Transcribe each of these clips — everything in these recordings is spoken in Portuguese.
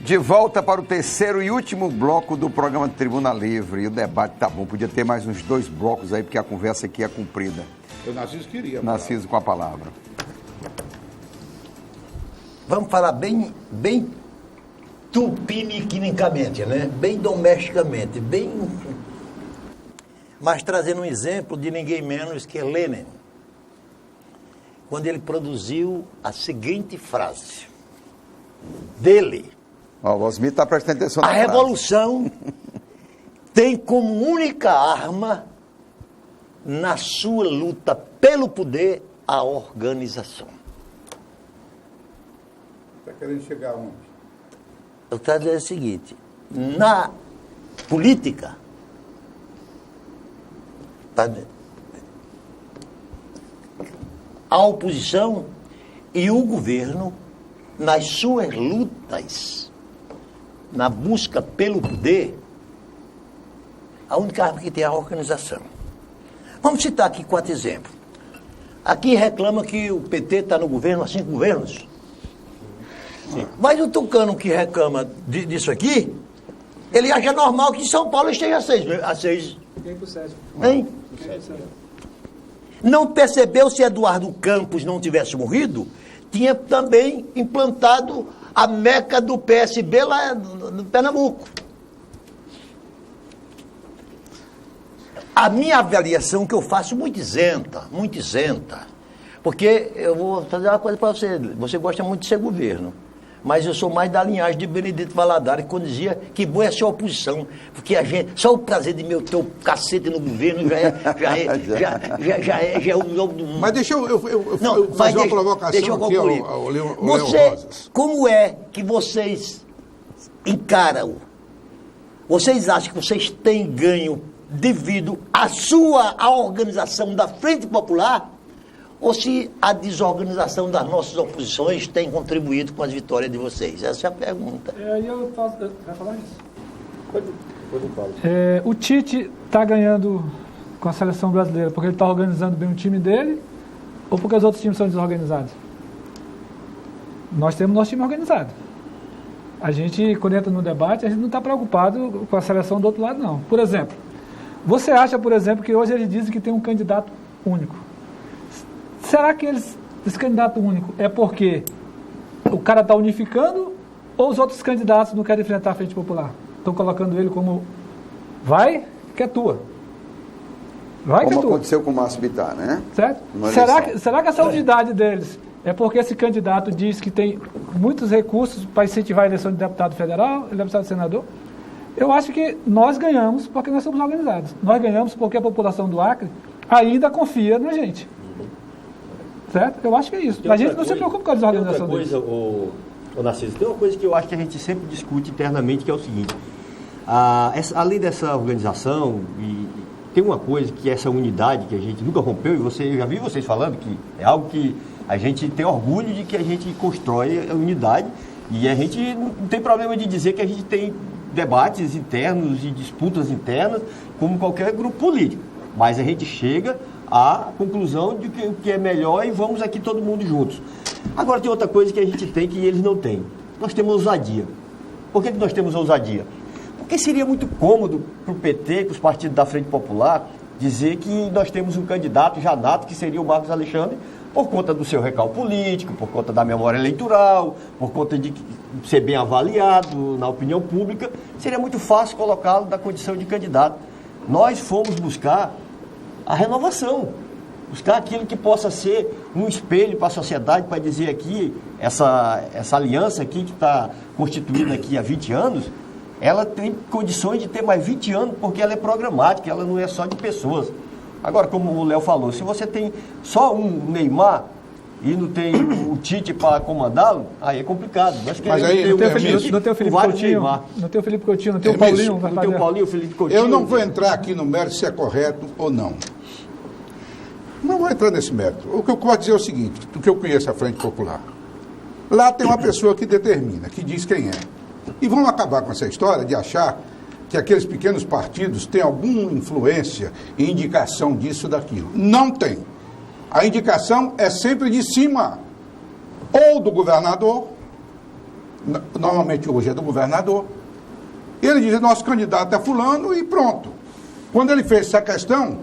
De volta para o terceiro e último bloco do programa de Tribuna Livre. E o debate tá bom, podia ter mais uns 2 blocos aí, porque a conversa aqui é comprida. O Narciso queria. Narciso com a palavra. Vamos falar bem tupiniquimicamente, né? Bem domesticamente, mas trazendo um exemplo de ninguém menos que Lenin, quando ele produziu a seguinte frase dele: Ó, o Osmir está prestando atenção na a revolução tem como única arma na sua luta pelo poder a organização. Está querendo chegar onde? Eu quero dizer o seguinte: na política, a oposição e o governo, nas suas lutas, na busca pelo poder, a única arma que tem é a organização. Vamos citar aqui 4 exemplos. Aqui reclama que o PT está no governo há 5 governos. Sim. Mas o tucano que reclama disso aqui, ele acha normal que São Paulo esteja a 6. Hein? Não percebeu se Eduardo Campos não tivesse morrido? Tinha também implantado a meca do PSB lá no Pernambuco. A minha avaliação que eu faço muito isenta, porque eu vou fazer uma coisa para você gosta muito de ser governo, mas eu sou mais da linhagem de Benedito Valadares, quando dizia que boa é ser oposição, porque a gente, só o prazer de meter o cacete no governo já é o meu... Mas deixa eu fazer uma provocação aqui ao Leão Rosas. Como é que vocês encaram? Vocês acham que vocês têm ganho devido à organização da Frente Popular, ou se a desorganização das nossas oposições tem contribuído com as vitórias de vocês? Essa é a pergunta. Aí eu posso... Vai falar isso? Pode falar. O Tite está ganhando com a seleção brasileira porque ele está organizando bem o time dele, ou porque os outros times são desorganizados? Nós temos nosso time organizado. A gente, quando entra no debate, a gente não está preocupado com a seleção do outro lado, não. Por exemplo, você acha, por exemplo, que hoje eles dizem que tem um candidato único. Será que esse candidato único é porque o cara está unificando, ou os outros candidatos não querem enfrentar a Frente Popular? Estão colocando ele como vai, que é tua. Vai, como que é tua. Aconteceu com o Márcio Bittar, né? Certo? Será que essa unidade deles é porque esse candidato diz que tem muitos recursos para incentivar a eleição de deputado federal, deputado senador? Eu acho que nós ganhamos porque nós somos organizados. Nós ganhamos porque a população do Acre ainda confia na gente. Certo? Eu acho que é isso. A gente não se preocupa com a desorganização deles. Ô Narciso, tem uma coisa que eu acho que a gente sempre discute internamente, que é o seguinte. Além dessa organização, tem uma coisa que é essa unidade que a gente nunca rompeu, e eu já vi vocês falando que é algo que a gente tem orgulho de que a gente constrói a unidade, e a gente não tem problema de dizer que a gente tem debates internos e disputas internas, como qualquer grupo político. Mas a gente chega à conclusão de que o que é melhor e vamos aqui todo mundo juntos. Agora tem outra coisa que a gente tem que eles não têm. Nós temos ousadia. Por que nós temos ousadia? Porque seria muito cômodo para o PT, para os partidos da Frente Popular, dizer que nós temos um candidato já nato, que seria o Marcos Alexandre, por conta do seu recalque político, por conta da memória eleitoral, por conta de ser bem avaliado na opinião pública. Seria muito fácil colocá-lo na condição de candidato. Nós fomos buscar a renovação, buscar aquilo que possa ser um espelho para a sociedade, para dizer aqui, essa aliança aqui que está constituída aqui há 20 anos, ela tem condições de ter mais 20 anos, porque ela é programática, ela não é só de pessoas. Agora, como o Léo falou, se você tem só um Neymar e não tem o Tite para comandá-lo, aí é complicado. Mas aí não tem o Felipe Coutinho, não tem o Felipe Coutinho, não tem o Paulinho. Não tem o Paulinho, o Felipe Coutinho. Eu não vou entrar aqui no mérito se é correto ou não. Não vou entrar nesse mérito. O que eu posso dizer é o seguinte, do que eu conheço a Frente Popular. Lá tem uma pessoa que determina, que diz quem é. E vamos acabar com essa história de achar que aqueles pequenos partidos têm alguma influência e indicação disso ou daquilo. Não tem. A indicação é sempre de cima, ou do governador, normalmente hoje é do governador. Ele diz, nosso candidato é fulano e pronto. Quando ele fez essa questão,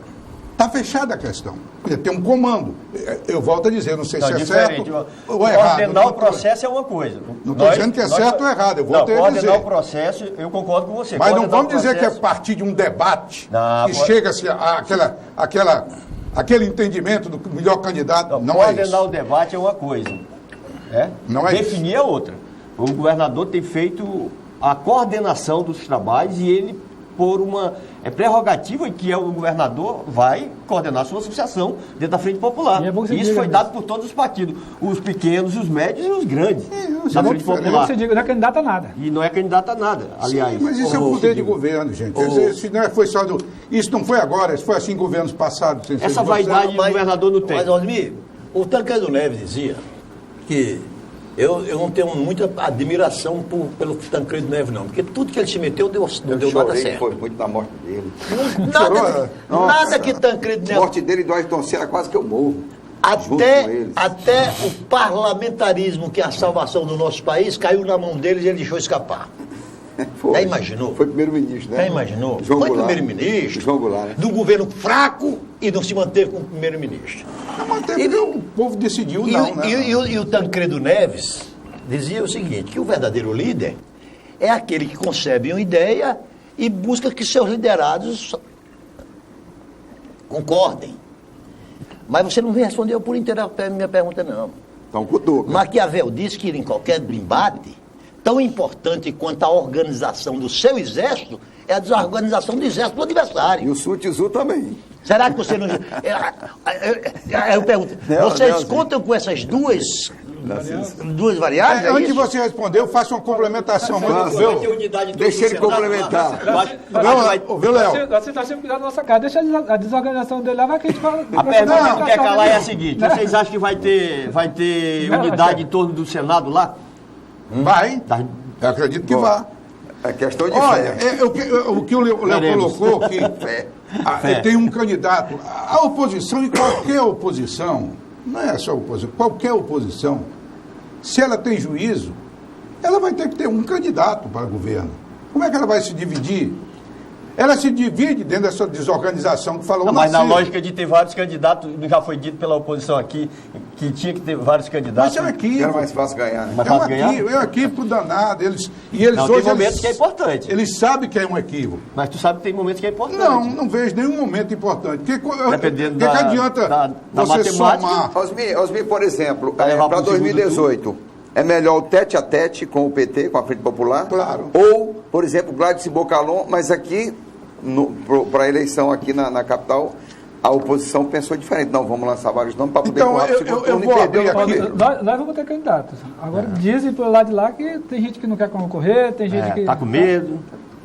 está fechada a questão. Ele tem um comando. Eu volto a dizer, não sei se é certo ou errado. Coordenar o processo é uma coisa. Não estou dizendo que é certo ou errado, eu volto a dizer. Coordenar o processo, eu concordo com você. Mas não vamos dizer que é a partir de um debate que chega-se àquele entendimento do melhor candidato. Não é isso. Coordenar o debate é uma coisa. Não é Definir isso. É outra. O governador tem feito a coordenação dos trabalhos e ele, por uma prerrogativa que é o governador, vai coordenar a sua associação dentro da Frente Popular. E isso foi dado por todos os partidos, os pequenos, os médios e os grandes da Frente Popular. Você diga, não é candidato a nada. E não é candidato a nada, aliás. Sim, mas isso é o poder de governo, gente. Isso não foi agora, isso foi assim em governos passados. Essa vaidade o governador não tem. Mas, Osmir, o Tancredo Neves dizia que eu não tenho muita admiração pelo Tancredo Neves, não, porque tudo que ele se meteu não deu nada certo. Foi muito da morte dele. Nada que Tancredo Neves... A morte dele do Ayrton Senna quase que eu morro. Até o parlamentarismo, que é a salvação do nosso país, caiu na mão deles e ele deixou escapar. Já imaginou? Foi primeiro-ministro, né? Já imaginou? João Foi Goulart. primeiro-ministro. João Goulart, né? Do governo fraco e não se manteve como primeiro-ministro. Não manteve, o povo decidiu né? E o Tancredo Neves dizia o seguinte, que o verdadeiro líder é aquele que concebe uma ideia e busca que seus liderados concordem. Mas você não me respondeu por inteiro a minha pergunta, não. Então, cutuca. Maquiavel disse que em qualquer embate, tão importante quanto a organização do seu exército é a desorganização do exército do adversário. E o Sun Tzu também. Será que você não... Eu pergunto, vocês contam com essas duas variáveis? Antes de você responder, eu faço uma complementação. Deixa ele complementar. Viu, Léo? Você está sempre cuidando da nossa cara. Deixa a desorganização dele lá, vai que a gente fala... A pergunta que quer calar é a seguinte, vocês acham que vai ter unidade em torno do Senado lá? Vai. Eu acredito que vai. É questão de Olha, fé. o que o Léo colocou aqui, tem um candidato. A oposição, e qualquer oposição, não é só oposição, qualquer oposição, se ela tem juízo, ela vai ter que ter um candidato para o governo. Como é que ela vai se dividir? Ela se divide dentro dessa desorganização que falou. Mas na lógica de ter vários candidatos, já foi dito pela oposição aqui, que tinha que ter vários candidatos. Mas é um equívoco. Era mais fácil ganhar, né? É um equívoco danado. Eles não, hoje, tem momentos que é importante. Eles sabem que é um equívoco. Mas tu sabe que tem momentos que é importante. Não vejo nenhum momento importante. Dependendo que adianta da você matemática. somar... Osmir, por exemplo, levar para pro segundo 2018, é melhor o tete-a-tete com o PT, com a Frente Popular? Claro. Ou, por exemplo, Gladys Bocalon, mas aqui, para a eleição aqui na capital, a oposição pensou diferente. Não, vamos lançar vários nomes para poder Então, empurrar pro segundo turno e vou perder abrir o aqui. primeiro. Nós vamos ter candidatos. Agora dizem pelo lado de lá que tem gente que não quer concorrer, tem gente que... Tá com medo.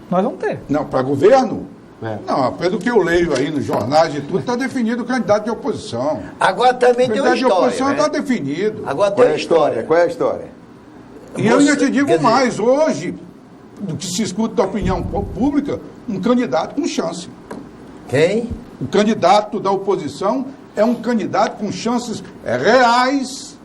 Nós vamos ter. Não, para governo? É. Não, pelo que eu leio aí nos jornais e tudo, está definido o candidato de oposição. Agora também O tem uma candidato de oposição história, está né? definido. Agora tem Qual é uma a história? Qual é a história? E eu ainda te Quer digo dizer, mais, hoje, do que se escuta da opinião pública, um candidato com chance. Quem? O candidato da oposição é um candidato com chances reais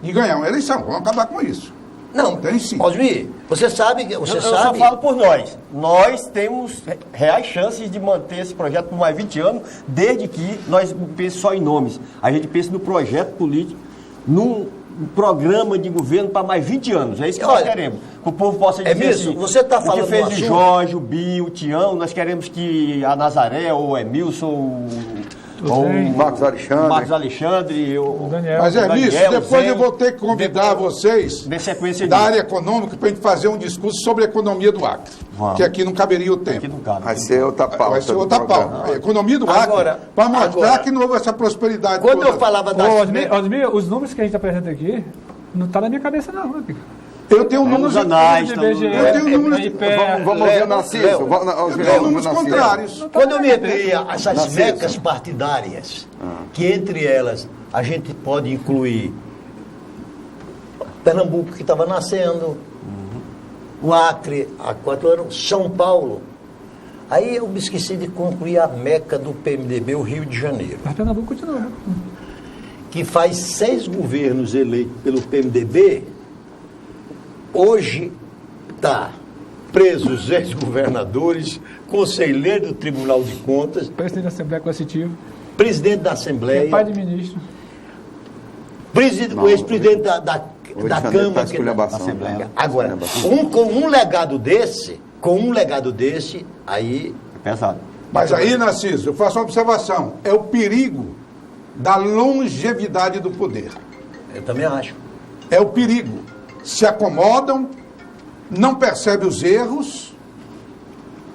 de ganhar uma eleição. Vamos acabar com isso. Não, Tem sim. Osmir, você sabe que... Eu só falo por nós. Nós temos reais chances de manter esse projeto por mais 20 anos, desde que nós não pensemos só em nomes. A gente pensa no projeto político, num programa de governo para mais 20 anos. É isso que nós queremos. Que o povo possa dizer Emílson, você tá o falando que fez do o assunto? Jorge, o Binho, o Tião, nós queremos que a Nazaré, ou o Emilson, ou o Marcos Alexandre. Marcos Alexandre, O Daniel. Mas é Daniel, isso, depois Zé, eu vou ter que convidar vocês dê sequência da disso. área econômica para a gente fazer um discurso sobre a economia do Acre. Vamos. Que aqui não caberia o tempo. Aqui não cabe. Vai ser outra pauta. Vai ser do outra programa. pauta. A economia do Agora- Acre, para mostrar agora- que não houve essa prosperidade Quando toda. eu falava Ô, das... Osmir, os números que a gente apresenta aqui, não tá na minha cabeça não, né, Pica? Eu tenho números, Os anais, de tá no- IBGE, eu tenho números- Vamos ouvir o Narciso. Léo, Vamos eu tenho números contrários. Quando eu me referi a essas Narciso. mecas partidárias, que entre elas a gente pode incluir Pernambuco, que estava nascendo, o Acre, há 4 anos, São Paulo. Aí eu me esqueci de concluir a meca do PMDB, o Rio de Janeiro, Mas Pernambuco continua, né? que faz 6 governos eleitos pelo PMDB Hoje está presos ex-governadores, conselheiro do Tribunal de Contas, Presidente da Assembleia Constitutiva, presidente da Assembleia, pai de ministro. o ex-presidente da Câmara. Assembleia. Agora, com um legado desse, aí... É pesado. Mas aí, Narciso, eu faço uma observação. É o perigo da longevidade do poder. Eu também acho. É o perigo. Se acomodam, não percebem os erros,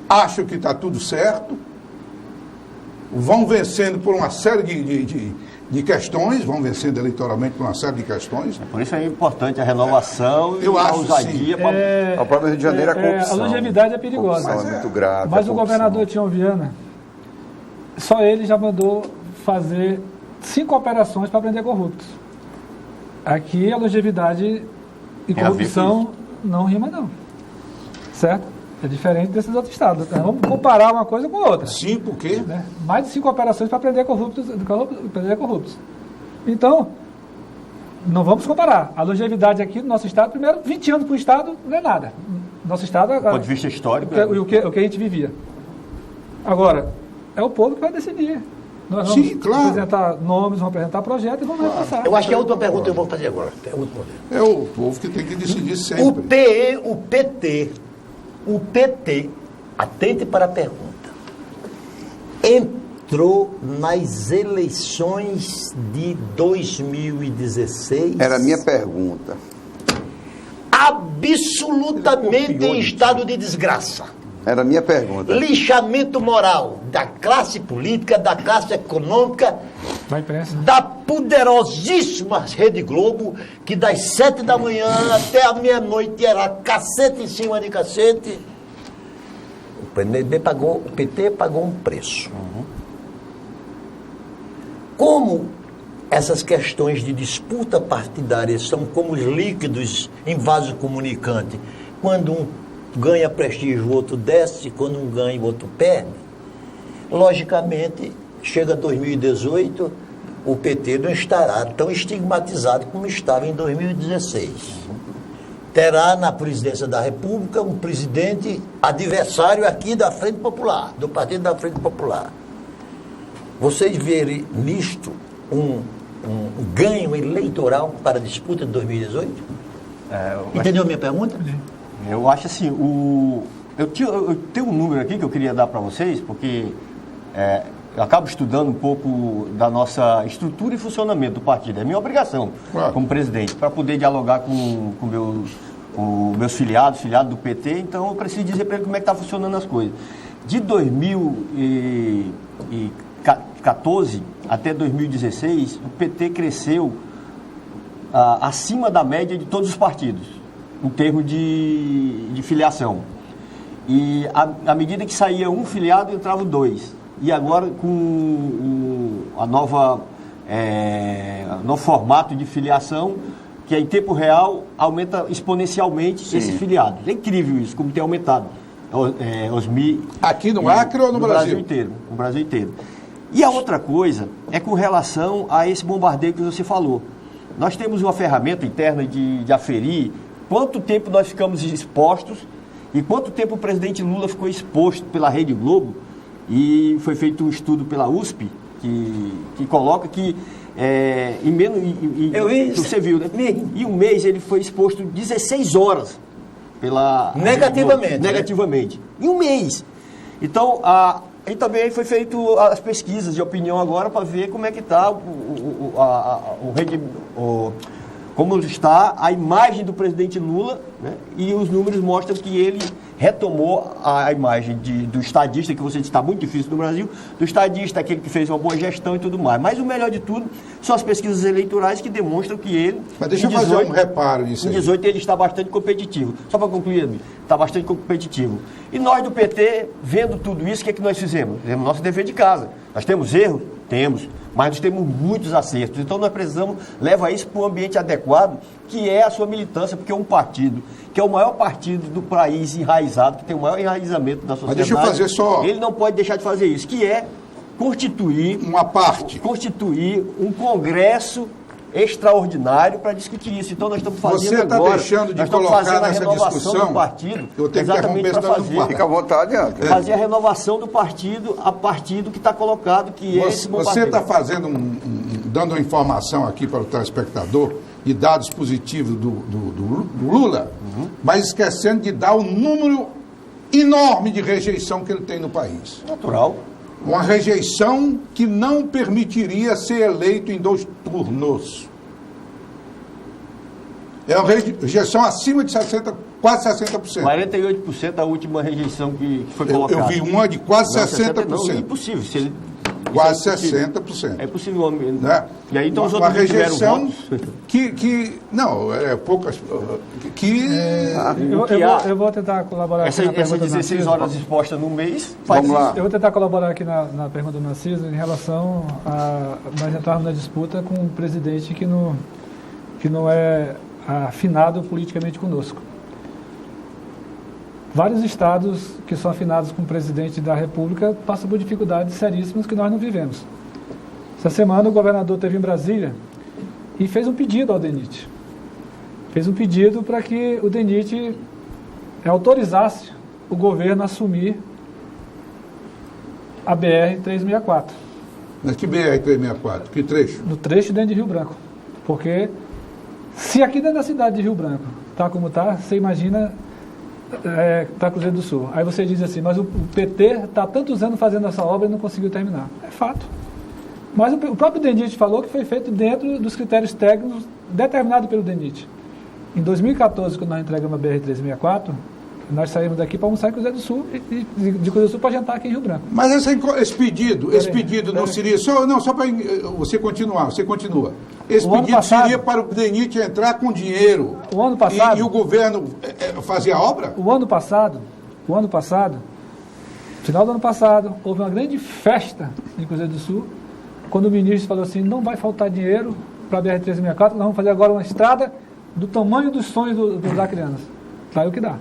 acham que está tudo certo, vão vencendo por uma série de questões, vão vencendo eleitoralmente por uma série de questões. Por isso é importante a renovação e a ousadia. O problema do Rio de Janeiro é a corrupção. A longevidade é perigosa. A corrupção é muito grave. Mas o governador Tião Viana, só ele já mandou fazer 5 operações para prender corruptos. Aqui a longevidade e corrupção não rima, não. Certo? É diferente desses outros estados. Então, vamos comparar uma coisa com a outra. Sim, por quê? Né? Mais de 5 operações para prender corruptos. Então, não vamos comparar. A longevidade aqui do nosso estado, primeiro, 20 anos para o estado não é nada. Nosso estado, do ponto de vista histórico, o que a gente vivia. Agora, é o povo que vai decidir. Nós vamos apresentar nomes, vamos apresentar projetos e vamos repassar. Eu acho que a última pergunta eu vou fazer agora. É o povo que tem que decidir sempre. O PT, atente para a pergunta, entrou nas eleições de 2016. Era a minha pergunta. Absolutamente em estado de desgraça. Era a minha pergunta. Lixamento moral da classe política, da classe econômica, da poderosíssima Rede Globo, que das 7 da manhã até a meia-noite era cacete em cima de cacete. O PT pagou um preço. Como essas questões de disputa partidária são como os líquidos em vaso comunicante, quando um ganha prestígio, o outro desce, quando um ganha, o outro perde. Logicamente, chega 2018, o PT não estará tão estigmatizado como estava em 2016. Terá na presidência da República um presidente adversário aqui da Frente Popular, do Partido da Frente Popular. Vocês verem nisto um ganho eleitoral para a disputa de 2018? Entendeu a minha pergunta? Eu acho assim, eu tenho um número aqui que eu queria dar para vocês, porque eu acabo estudando um pouco da nossa estrutura e funcionamento do partido. É minha obrigação, como presidente, para poder dialogar com meus filiados do PT. Então, eu preciso dizer para ele como é que está funcionando as coisas. De 2014 até 2016, o PT cresceu acima da média de todos os partidos, em termos de filiação. E à medida que saía um filiado, entravam 2. E agora, com o novo formato de filiação, que é em tempo real, aumenta exponencialmente esses filiados. É incrível isso, como tem aumentado. Aqui no Acre ou no Brasil? No Brasil inteiro. E a outra coisa é com relação a esse bombardeio que você falou. Nós temos uma ferramenta interna de aferir quanto tempo nós ficamos expostos e quanto tempo o presidente Lula ficou exposto pela Rede Globo. E foi feito um estudo pela USP que coloca que em menos... Você viu, né? Em um mês ele foi exposto 16 horas pela... Negativamente. Negativamente. Em um mês. Então, e também foi feito as pesquisas de opinião agora para ver como é que está como está a imagem do presidente Lula, né? E os números mostram que ele retomou a imagem do estadista, que você disse está muito difícil no Brasil, do estadista, aquele que fez uma boa gestão e tudo mais. Mas o melhor de tudo são as pesquisas eleitorais que demonstram que ele... Mas deixa eu fazer um reparo nisso aí. Em 18 ele está bastante competitivo. Só para concluir, está bastante competitivo. E nós do PT, vendo tudo isso, o que é que nós fizemos? Fizemos nosso dever de casa. Nós temos erros? Temos. Mas nós temos muitos acertos. Então nós precisamos levar isso para um ambiente adequado, que é a sua militância, porque é um partido, que é o maior partido do país enraizado, que tem o maior enraizamento da sociedade. Mas deixa eu fazer só... Ele não pode deixar de fazer isso, que é constituir... Uma parte. Constituir um congresso extraordinário para discutir isso. Então nós estamos fazendo Você está agora, deixando de nós estamos colocar fazendo a nessa renovação discussão, do partido, eu tenho que exatamente interromper, para senão não fazer, para. Fica à vontade, André. fazer a renovação do partido a partir do que está colocado, que é esse Você bombardeio. está fazendo dando uma informação aqui para o telespectador e dados positivos do Lula, mas esquecendo de dar o número enorme de rejeição que ele tem no país. Natural. Uma rejeição que não permitiria ser eleito em 2 turnos. É uma rejeição acima de 60%, quase 60%. 48% da última rejeição que foi colocada. Eu vi uma de quase Não, 60%. Não, é impossível. Se ele, Quase isso é impossível. 60%. É impossível. Né? E aí então os uma outros não tiveram rejeição votos. que não, é poucas. Eu vou tentar colaborar aqui Essa na pergunta do 16 Narciso. horas expostas no mês, faz Vamos lá. Eu vou tentar colaborar aqui na pergunta do Narciso em relação a nós entrarmos na disputa com um presidente que não é afinado politicamente conosco. Vários estados que são afinados com o presidente da República passam por dificuldades seríssimas que nós não vivemos. Essa semana o governador esteve em Brasília e fez um pedido ao DENIT. Fez um pedido para que o DENIT autorizasse o governo a assumir a BR-364. Mas que BR-364? Que trecho? No trecho dentro de Rio Branco. Porque se aqui dentro da cidade de Rio Branco está como está, você imagina para Cruzeiro do Sul. Aí você diz assim, mas o PT está há tantos anos fazendo essa obra e não conseguiu terminar. É fato. Mas o próprio DENIT falou que foi feito dentro dos critérios técnicos determinados pelo DENIT. Em 2014, quando nós entregamos a BR-364, nós saímos daqui para almoçar em Cruzeiro do Sul e de Cruzeiro do Sul para jantar aqui em Rio Branco. Mas esse pedido não seria só para você continuar, você continua. Esse pedido seria para o DENIT entrar com dinheiro. O ano passado, e o governo fazer a obra? O ano passado, final do ano passado, houve uma grande festa em Cruzeiro do Sul, quando o ministro falou assim, não vai faltar dinheiro para a BR-364, nós vamos fazer agora uma estrada do tamanho dos sonhos dos acrianos. Daí o que dá.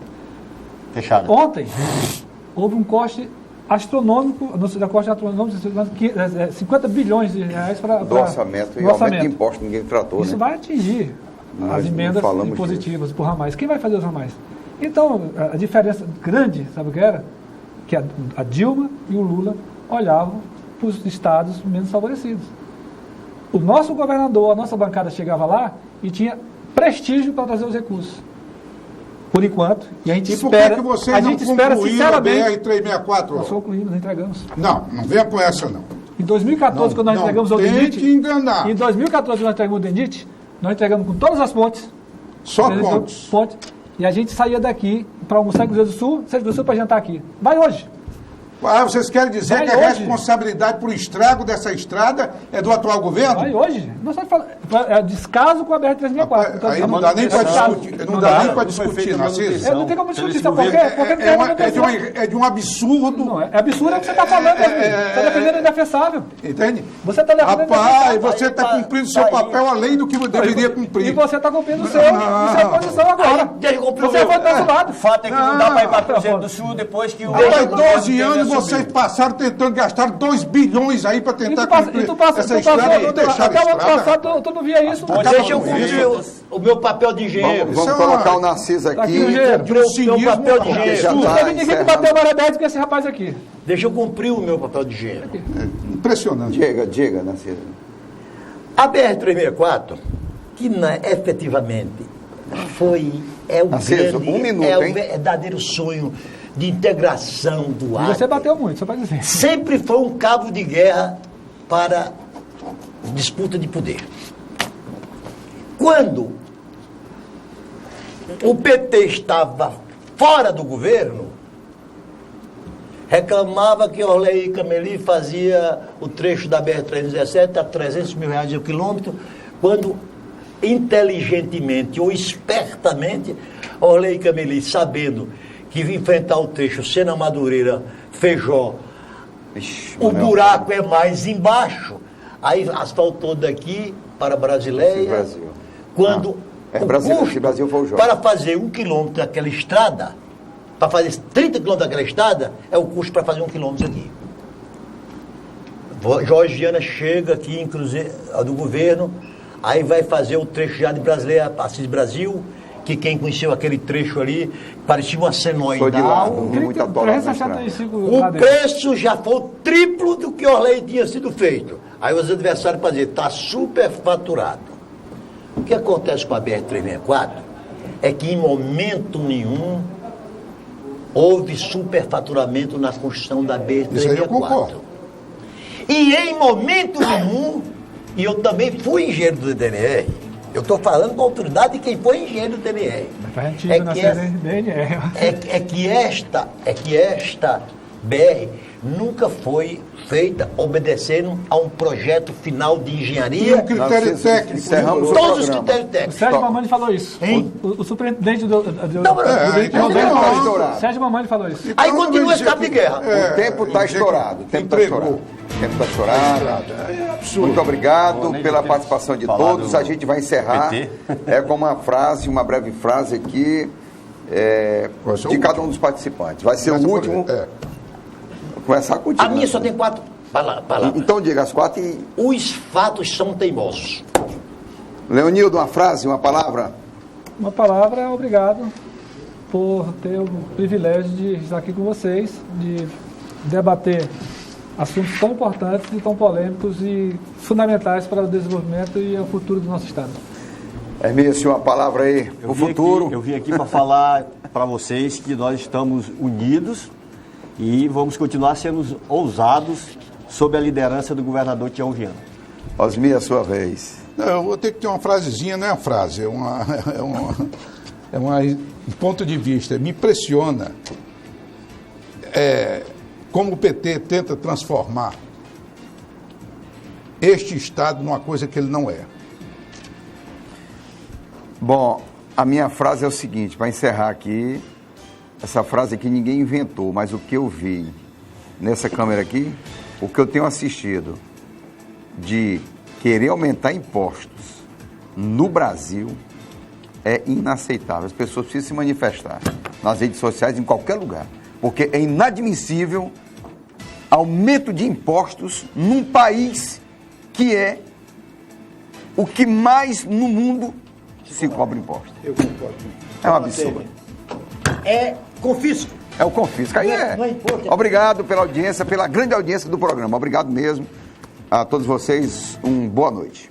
Fechado. Ontem, houve um corte astronômico, da corte astronômico, 50 bilhões de reais para do orçamento e aumento de imposto, ninguém tratou. Isso né? vai atingir as emendas impositivas por ramais. Quem vai fazer os ramais? Então, a diferença grande, sabe o que era? Que a Dilma e o Lula olhavam para os estados menos favorecidos. O nosso governador, a nossa bancada chegava lá e tinha prestígio para trazer os recursos. Por enquanto, e a gente espera... E por que vocês não concluíram a BR-364? Nós concluímos, nós entregamos. Não venha com essa, não. Em 2014, quando nós entregamos o DENIT... Tente enganar. Em 2014, quando nós entregamos o DENIT, nós entregamos com todas as pontes. Só pontes. E a gente saía daqui para almoçar em Cruzeiro do Sul, para jantar aqui. Vai hoje. Vocês querem dizer que a responsabilidade por estrago dessa estrada é do atual governo? Vai hoje. Nós estamos falando, é descaso com a BR-364. Aí não dá nem para discutir. Não dá nem para discutir, Narciso. Não tem como discutir, sabe por quê? Porque é de um absurdo. Não, é absurdo o que você está falando, você está defendendo o indefensável. Entende? Você está defendendo o indefensável. Rapaz, você está cumprindo o seu papel além do que deveria cumprir. E você está cumprindo o seu, isso é posição agora. Você foi do nosso lado. O fato é que não dá para ir para Cruzeiro do Sul depois que o... Há 12 anos vocês passaram tentando gastar 2 bilhões aí para tentar cumprir essa estrada e não deixar a estrada. Até o ano estrada. passado tu não via isso. Deixa eu cumprir o meu papel de engenheiro. Vamos colocar o Narciso aqui. De um cinismo papel de engenheiro. Não teve ninguém que bateu mais 10 do que esse rapaz aqui. Deixa eu cumprir o meu papel de engenheiro. Impressionante. Diga, Narciso. A BR-364, que efetivamente é o Narciso, grande, um minuto, é o hein? verdadeiro sonho de integração do E ar. você bateu muito, só para dizer. Sempre foi um cabo de guerra para disputa de poder. Quando o PT estava fora do governo, reclamava que Orley Cameli fazia o trecho da BR-317 a 300 mil reais o quilômetro, quando inteligentemente ou espertamente Orley Cameli, sabendo que vinha enfrentar o trecho Sena Madureira, Feijó, o buraco é mais embaixo, aí asfaltou daqui para Brasileia, Brasil. quando Brasil foi o Jó. para fazer 1 quilômetro daquela estrada, para fazer 30 quilômetros daquela estrada, é o custo para fazer 1 quilômetro aqui. Jorge Viana chega aqui em Cruzeiro, do governo, Aí vai fazer o trecho já de Brasileira Assis Brasil, que quem conheceu aquele trecho ali, parecia uma Sou de lá, senoidal. não vi muita dólar na estrada. 365 O ladeiras. preço já foi o triplo do que Orley tinha sido feito. Aí os adversários para dizer, está superfaturado. O que acontece com a BR-364 é que em momento nenhum houve superfaturamento na construção da BR-364. Isso aí eu concordo. E em momento nenhum, e eu também fui engenheiro do DNR, eu estou falando com a autoridade de quem foi engenheiro do DNR. Faz antigo na CDR. É que esta BR nunca foi feita obedecendo a um projeto final de E engenharia. um critério técnico. Encerramos o Todos os programa. critérios O técnicos. Sérgio Mamani falou isso. Hein? O superintendente do Não, mas- O tempo está estourado. Sérgio Mamani falou isso. Aí Então, continua vai esse dizer cabo de que- guerra. O tempo está estourado. O tempo está Entregou. estourado. O tempo está estourado. É absurdo. Muito obrigado nem pela ter participação de falado todos. A gente vai encerrar PT. com uma frase, uma breve frase aqui Vai ser o de cada último. um dos participantes. Vai ser o Começa por último. ele. É. Vou começar contigo. A minha né? só tem 4 palavras. Então diga as 4 e... Os fatos são teimosos. Leonildo, uma frase, uma palavra. Uma palavra, obrigado por ter o privilégio de estar aqui com vocês, de debater assuntos tão importantes e tão polêmicos e fundamentais para o desenvolvimento e o futuro do nosso Estado. Hermício, uma palavra aí para o futuro. Eu vim aqui para falar para vocês que nós estamos unidos e vamos continuar sendo ousados sob a liderança do governador Tião Viana. Osmir, a sua vez. Não, eu vou ter que ter uma frasezinha, não é uma frase, é um ponto de vista. Me impressiona como o PT tenta transformar este Estado numa coisa que ele não é. Bom, a minha frase é o seguinte, para encerrar aqui, essa frase que ninguém inventou, mas o que eu vi nessa câmera aqui, o que eu tenho assistido de querer aumentar impostos no Brasil é inaceitável. As pessoas precisam se manifestar nas redes sociais, em qualquer lugar, porque é inadmissível aumento de impostos num país que é o que mais no mundo se cobra imposto. Eu concordo. É um absurdo. É confisco. É o confisco. Aí é. Não é imposto, é- Obrigado pela audiência, pela grande audiência do programa. Obrigado mesmo a todos vocês. Boa noite.